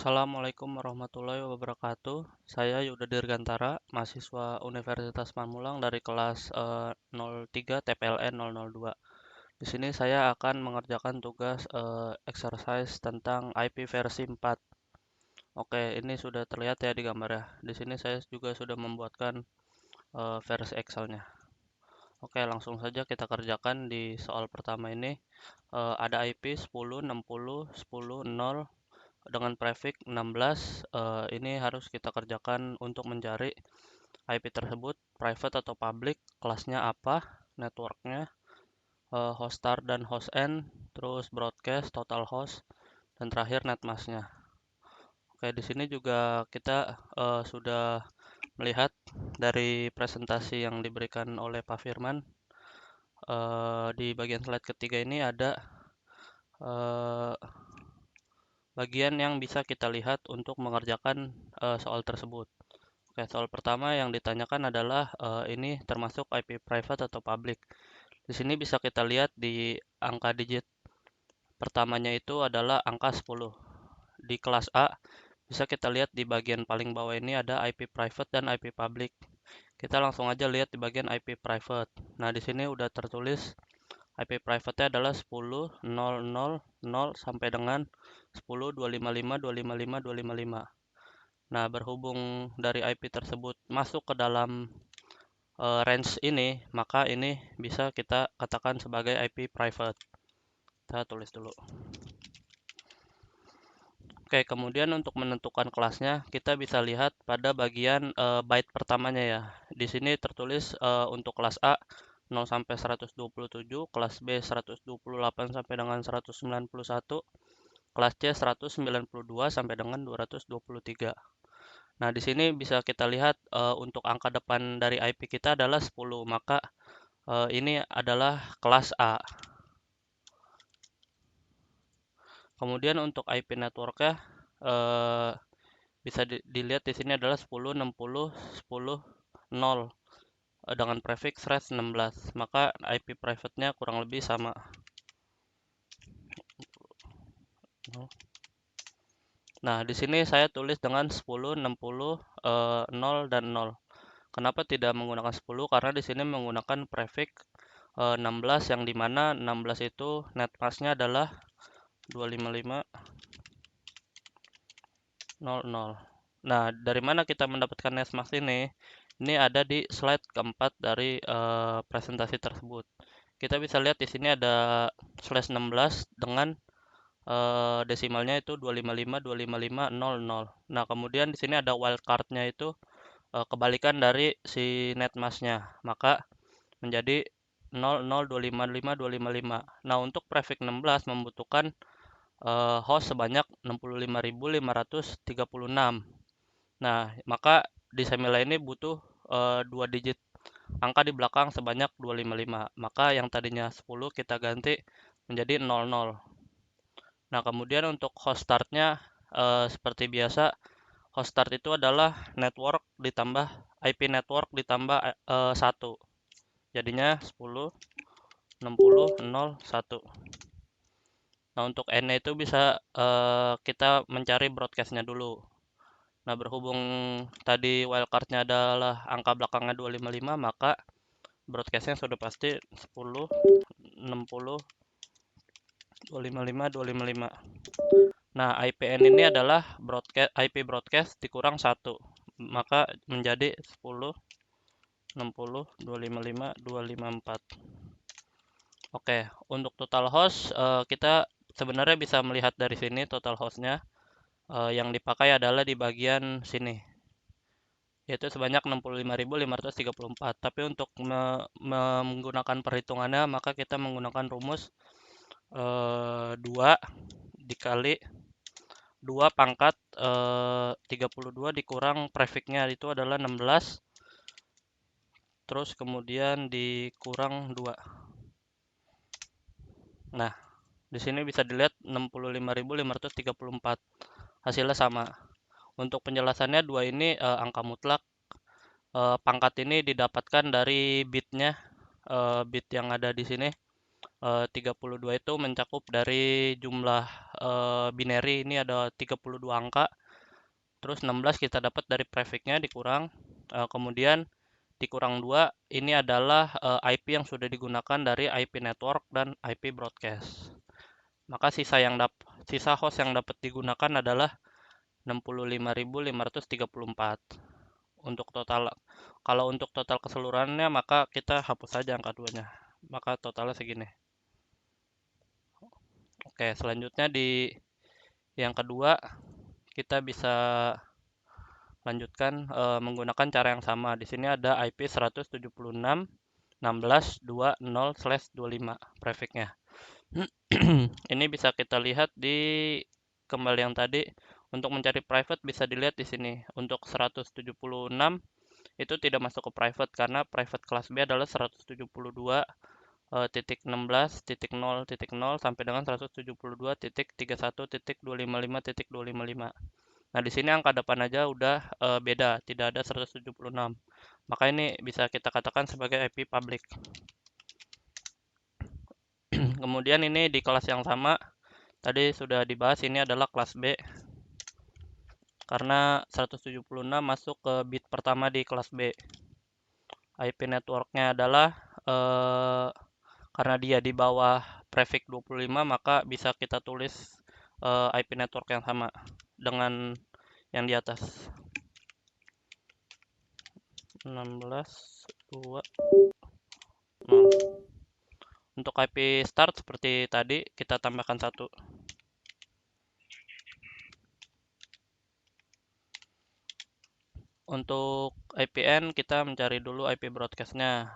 Assalamualaikum warahmatullahi wabarakatuh. Saya Yuda Dirgantara, mahasiswa Universitas Pamulang dari kelas 03 TPLN 002. Di sini saya akan mengerjakan tugas exercise tentang IP versi 4. Oke, ini sudah terlihat ya di gambar ya. Di sini saya juga sudah membuatkan versi Excel-nya. Oke, langsung saja kita kerjakan di soal pertama ini. Ada IP 10, 60, 10, 0, dengan prefix 16. Ini harus kita kerjakan untuk mencari IP tersebut private atau public, kelasnya apa, networknya, host start dan host end, terus broadcast, total host, dan terakhir netmasknya. Oke, di sini juga kita sudah melihat dari presentasi yang diberikan oleh Pak Firman. Di bagian slide ketiga ini ada uh, bagian yang bisa kita lihat untuk mengerjakan soal tersebut. Oke, soal pertama yang ditanyakan adalah ini termasuk IP private atau public. Di sini bisa kita lihat di angka digit pertamanya itu adalah angka 10. Di kelas A bisa kita lihat di bagian paling bawah ini ada IP private dan IP public. Kita langsung aja lihat di bagian IP private. Nah, di sini udah tertulis IP private-nya adalah 10.0.0.0 sampai dengan 10.255.255.255. Nah, berhubung dari IP tersebut masuk ke dalam range ini, maka ini bisa kita katakan sebagai IP private. Kita tulis dulu. Oke, kemudian untuk menentukan kelasnya, kita bisa lihat pada bagian byte pertamanya ya. Di sini tertulis untuk kelas A 0 sampai 127, kelas B 128 sampai dengan 191, kelas C 192 sampai dengan 223. Nah, di sini bisa kita lihat untuk angka depan dari IP kita adalah 10, maka ini adalah kelas A. Kemudian untuk IP network-nya bisa dilihat di sini adalah 10, 60, 10, 0 dengan prefix res 16. Maka IP private-nya kurang lebih sama. Nah, di sini saya tulis dengan 10, 60, 0 dan 0. Kenapa tidak menggunakan 10? Karena di sini menggunakan prefix 16 yang dimana 16 itu netmasknya adalah 255.0.0. Nah, dari mana kita mendapatkan netmask ini? Ini ada di slide keempat dari presentasi tersebut. Kita bisa lihat di sini ada slash 16 dengan desimalnya itu 255.255.00. Nah, kemudian di sini ada wildcard-nya itu kebalikan dari si netmasknya, maka menjadi 00.255.255. Nah, untuk prefix 16 membutuhkan host sebanyak 65.536. Nah, maka di semila ini butuh 2 digit angka di belakang sebanyak 255. Maka yang tadinya 10 kita ganti menjadi 00. Nah, kemudian untuk host startnya seperti biasa, host start itu adalah network ditambah IP network ditambah 1. Jadinya 10, 60, 0, 1. Nah, untuk N-nya itu bisa kita mencari broadcast-nya dulu. Nah, berhubung tadi wildcard-nya adalah angka belakangnya 255, maka broadcast-nya sudah pasti 10, 60, 255, 255. Nah, IPN ini adalah IP broadcast dikurang 1. Maka menjadi 10, 60, 255, 254. Oke, untuk total host kita sebenarnya bisa melihat dari sini total hostnya. Yang dipakai adalah di bagian sini, yaitu sebanyak 65.534. Tapi untuk menggunakan perhitungannya, maka kita menggunakan rumus 2 dikali 2 pangkat 32 dikurang prefixnya itu adalah 16, terus kemudian dikurang 2. Nah, di sini bisa dilihat 65.534. Hasilnya sama. Untuk penjelasannya 2 ini angka mutlak. Pangkat ini didapatkan dari bitnya, bit yang ada di sini. 32 itu mencakup dari jumlah binary, ini ada 32 angka. Terus 16 kita dapat dari prefixnya dikurang, kemudian dikurang 2, ini adalah IP yang sudah digunakan dari IP network dan IP broadcast. Maka sisa host yang dapat digunakan adalah 65.534. Kalau untuk total keseluruhannya maka kita hapus saja angka 2-nya. Maka totalnya segini. Oke, selanjutnya di yang kedua kita bisa lanjutkan menggunakan cara yang sama. Di sini ada IP 176.16.20/25 prefixnya. Ini bisa kita lihat di kembali yang tadi. Untuk mencari private bisa dilihat di sini. Untuk 176 itu tidak masuk ke private karena private kelas B adalah 172.16.0.0 sampai dengan 172.31.255.255. Nah, di sini angka depan aja udah beda, tidak ada 176. Maka ini bisa kita katakan sebagai IP public. Kemudian ini di kelas yang sama, tadi sudah dibahas, ini adalah kelas B. Karena 176 masuk ke bit pertama di kelas B. IP networknya adalah karena dia di bawah prefix 25, maka bisa kita tulis IP network yang sama dengan yang di atas. 16.2.0. Untuk IP start seperti tadi, kita tambahkan 1. Untuk IPN, kita mencari dulu IP broadcast-nya.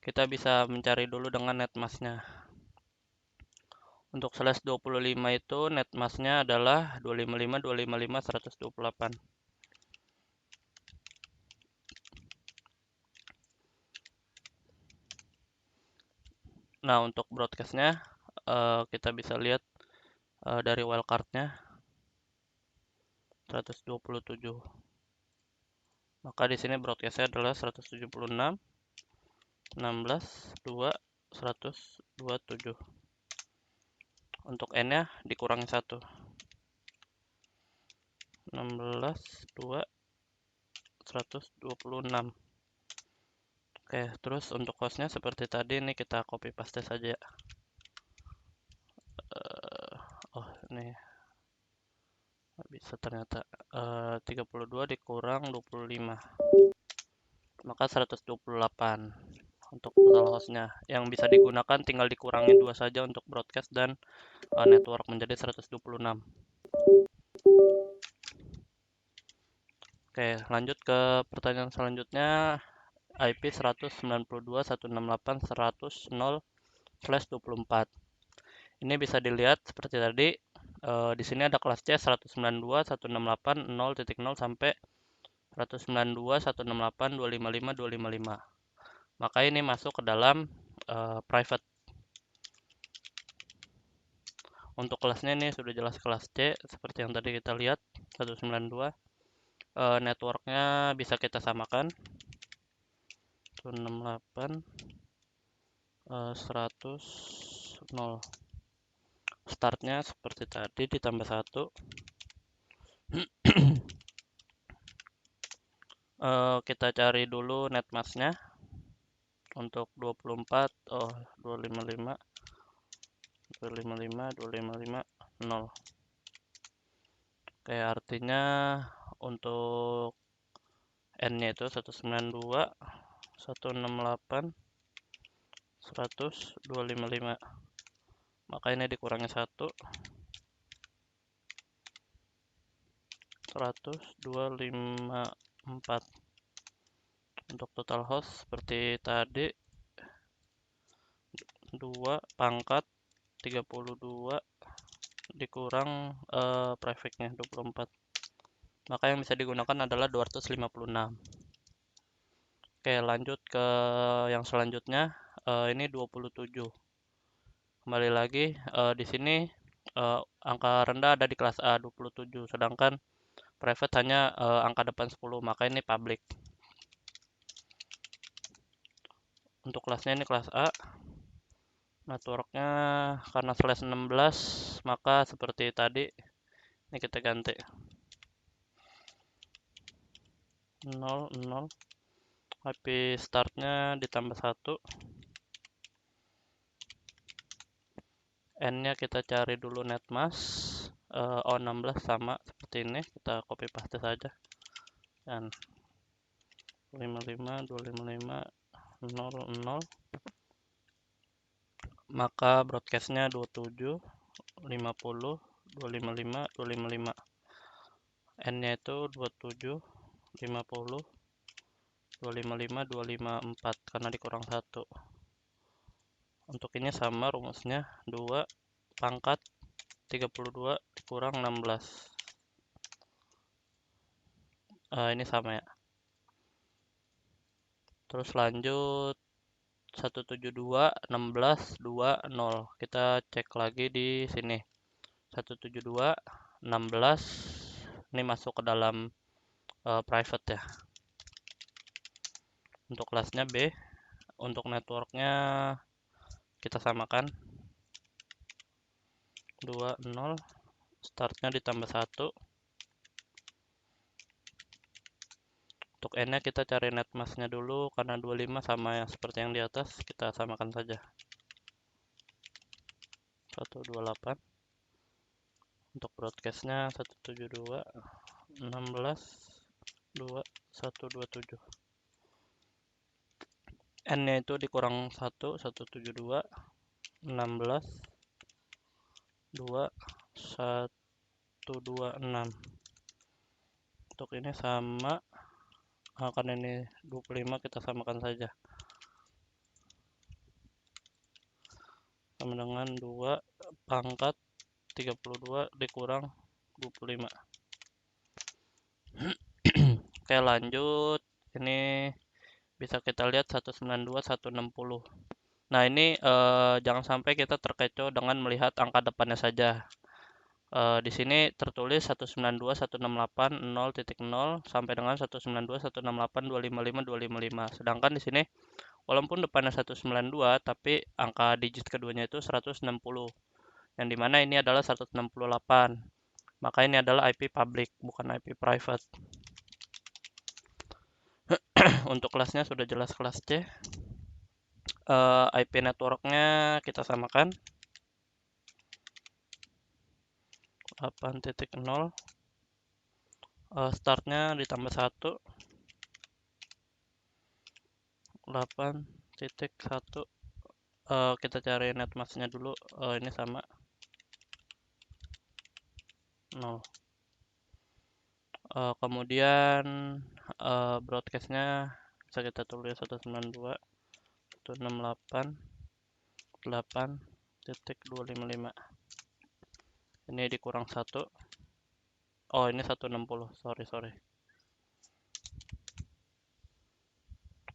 Kita bisa mencari dulu dengan netmask-nya. Untuk slash 25 itu netmask-nya adalah 255.255.128. Nah, untuk broadcast-nya kita bisa lihat dari wildcard-nya 127. Maka di sini broadcast-nya adalah 176, 16, 2, 127. Untuk N-nya dikurangi 1. 16, 2, 126. Oke, terus untuk hostnya seperti tadi, ini kita copy paste saja. Oh, ini bisa ternyata 32 dikurang 25, maka 128 untuk total hostnya. Yang bisa digunakan tinggal dikurangi 2 saja untuk broadcast dan network, menjadi 126. Oke, lanjut ke pertanyaan selanjutnya. IP 192.168.100/24. Ini bisa dilihat seperti tadi. Di sini ada kelas C 192.168.0.0 sampai 192.168.255.255. Maka ini masuk ke dalam private. Untuk kelasnya ini sudah jelas kelas C seperti yang tadi kita lihat 192. Networknya bisa kita samakan 168 100 0. Startnya seperti tadi ditambah 1. Kita cari dulu netmask-nya untuk 24, 255 0. Oke, artinya untuk N-nya itu 192, 168, 100, 255. Maka ini dikurangi 1, 100, 254. Untuk total host seperti tadi 2 pangkat 32 dikurang prefixnya 24. Maka yang bisa digunakan adalah 256. Oke, lanjut ke yang selanjutnya. Ini 27. Kembali lagi, di sini angka rendah ada di kelas A 27, sedangkan private hanya angka depan 10, maka ini public. Untuk kelasnya ini kelas A. Networknya karena slash 16, maka seperti tadi, ini kita ganti 0, 0, IP startnya ditambah 1, N-nya kita cari dulu netmask, O16 sama seperti ini, kita copy paste saja, dan 55, 255, 0, 0, maka broadcastnya 27, 50, 255, 255, N-nya itu 27, 50, 255, 254 karena dikurang 1. Untuk ini sama rumusnya, 2 pangkat 32 dikurang 16. Ini sama ya. Terus lanjut 172, 16, 20. Kita cek lagi di sini. 172, 16. Ini masuk ke dalam private ya. Untuk kelasnya B. Untuk networknya kita samakan 20, startnya ditambah 1. Untuk N-nya kita cari netmasknya dulu, karena 25 sama ya seperti yang di atas, kita samakan saja 128. Untuk broadcastnya 172, 16, 2, 127. N-nya itu dikurang 1, 172, 16, 2, 126. Untuk ini sama, karena ini 25 kita samakan saja. Sama dengan 2 pangkat 32 dikurang 25. Oke, lanjut. Ini bisa kita lihat 192, 160. Nah, ini jangan sampai kita terkecoh dengan melihat angka depannya saja. Di sini tertulis 192, 168, 0.0 sampai dengan 192, 168, 255, 255. Sedangkan di sini walaupun depannya 192, tapi angka digit keduanya itu 160. Yang dimana ini adalah 168. Maka ini adalah IP public, bukan IP private. Untuk kelasnya sudah jelas kelas C. IP networknya kita samakan 8.0, startnya ditambah 1, 8.1. Kita cari netmasknya dulu, ini sama 0. Kemudian broadcastnya bisa kita tulis 192, 168, 8.255. Ini dikurang 1. Oh, ini 160. Sorry.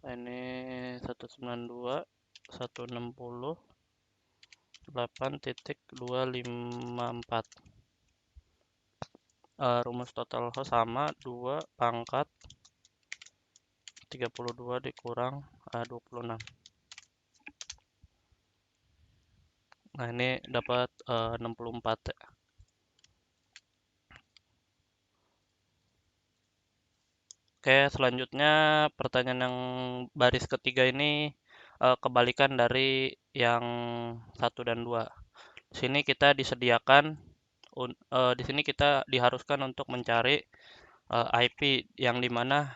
Ini 192, 160, 8.254. Rumus total host sama 2 pangkat 32 dikurang 26. Nah, ini dapat 64 ya. Oke, selanjutnya pertanyaan yang baris ketiga ini kebalikan dari yang 1 dan 2. Di sini kita disediakan, di sini kita diharuskan untuk mencari IP yang dimana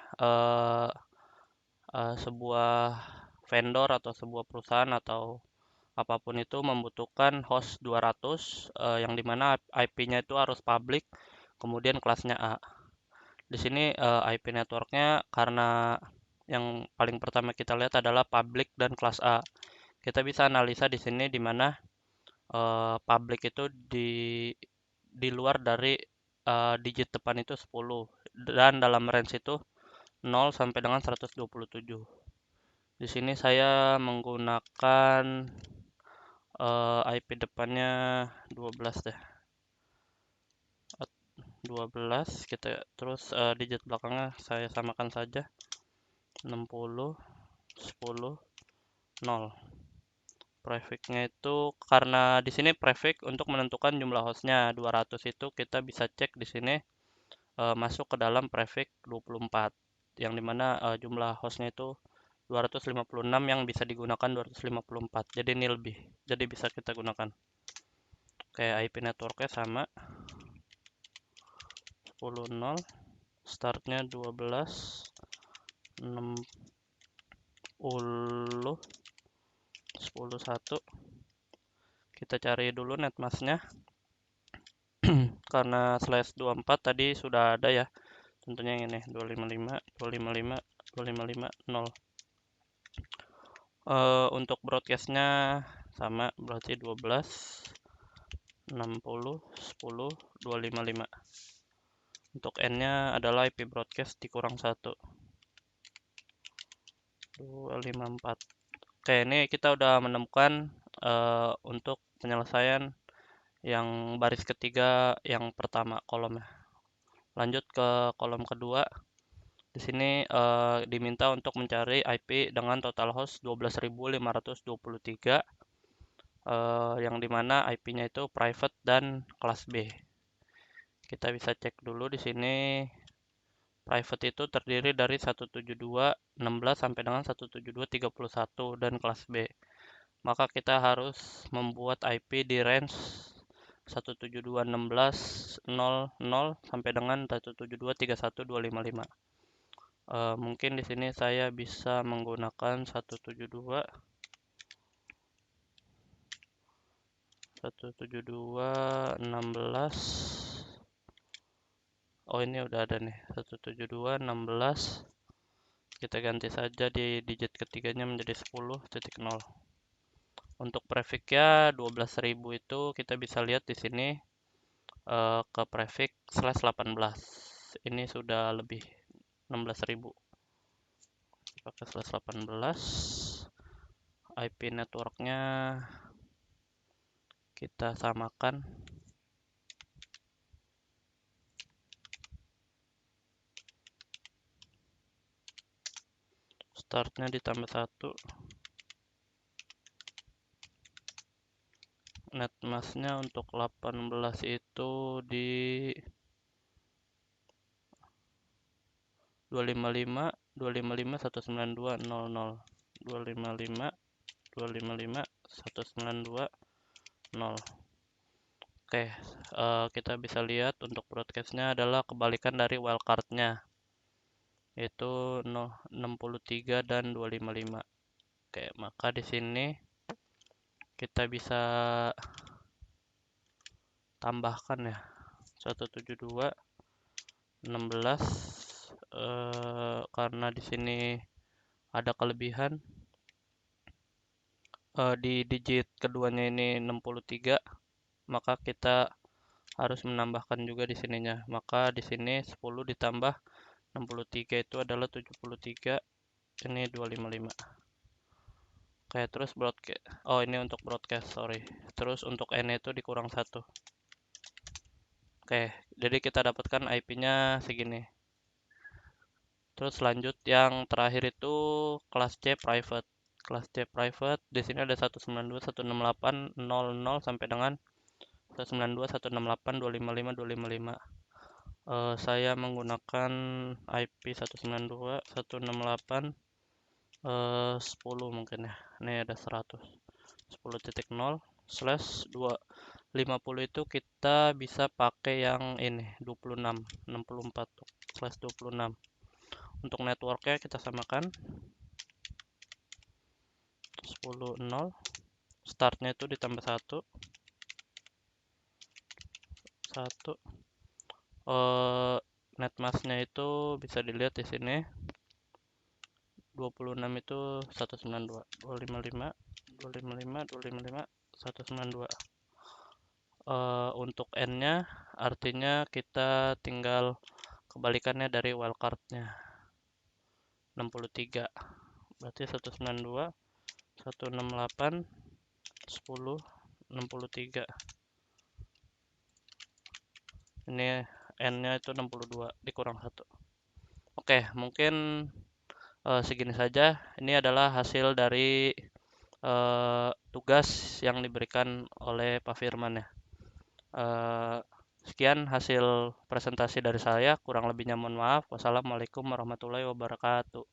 sebuah vendor atau sebuah perusahaan atau apapun itu membutuhkan host 200, yang dimana IP-nya itu harus public, kemudian kelasnya A. Di sini IP networknya karena yang paling pertama kita lihat adalah public dan kelas A. Kita bisa analisa di sini di mana public itu di luar dari digit depan itu 10 dan dalam range itu 0 sampai dengan 127. Di sini saya menggunakan IP depannya 12 deh. 12 kita terus digit belakangnya saya samakan saja 60, 10, 0. Prefix-nya itu karena di sini prefix untuk menentukan jumlah hostnya 200 itu kita bisa cek di sini masuk ke dalam prefix 24 yang dimana jumlah hostnya itu 256 yang bisa digunakan 254. Jadi ini lebih. Jadi bisa kita gunakan. Kayak IP networknya sama 10.0 startnya 12 60 10.1. Kita cari dulu netmasknya karena /24 tadi sudah ada ya, tentunya yang ini 255 255 255 0. Untuk broadcastnya sama, berarti 12 60 10 255. Untuk N-nya adalah IP broadcast dikurang 1 254. Oke, ini kita udah menemukan untuk penyelesaian yang baris ketiga yang pertama kolomnya. Lanjut ke kolom kedua. Di sini diminta untuk mencari IP dengan total host 12.523 yang dimana IP-nya itu private dan kelas B. Kita bisa cek dulu di sini. Private itu terdiri dari 172.16 sampai dengan 172.31 dan kelas B. Maka kita harus membuat IP di range 172.16.00 sampai dengan 172.31.255. Mungkin di sini saya bisa menggunakan 172.16. Oh, ini udah ada nih 172.16. Kita ganti saja di digit ketiganya menjadi 10.0. Untuk prefix-nya 12.000 itu kita bisa lihat di sini ke prefix /18. Ini sudah lebih 16.000. Pakai /18. IP networknya kita samakan. Startnya ditambah 1. Netmasknya untuk 18 itu di 255 255 192 00 255 255 192 0. Oke, kita bisa lihat untuk broadcastnya adalah kebalikan dari wildcardnya, yaitu 63 dan 255. Oke, maka di sini kita bisa tambahkan ya 172 16 karena di sini ada kelebihan di digit keduanya ini 63, maka kita harus menambahkan juga di sininya. Maka di sini 10 ditambah 63 itu adalah 73, ini 255. Oke, terus broadcast. Oh, ini untuk broadcast, sorry. Terus untuk N itu dikurang 1. Oke, jadi kita dapatkan IP-nya segini. Terus lanjut yang terakhir itu kelas C private. Kelas C private di sini ada 192.168.00 sampai dengan 192.168.255.255. Saya menggunakan IP 192.168 10 mungkin ya. Ini ada 100. 10.0 /250 itu kita bisa pakai yang ini 26 64 /26. Untuk networknya kita samakan 10.0 startnya itu ditambah 1 netmasknya itu bisa dilihat di sini 26 itu 192 255 255 255 192. Untuk N-nya artinya kita tinggal kebalikannya dari wildcard-nya 63, berarti 192 168 10 63. Ini N-nya itu 62 dikurang 1. Oke, mungkin segini saja. Ini adalah hasil dari tugas yang diberikan oleh Pak Firman ya. Eh, Sekian hasil presentasi dari saya, kurang lebihnya mohon maaf. Wassalamualaikum warahmatullahi wabarakatuh.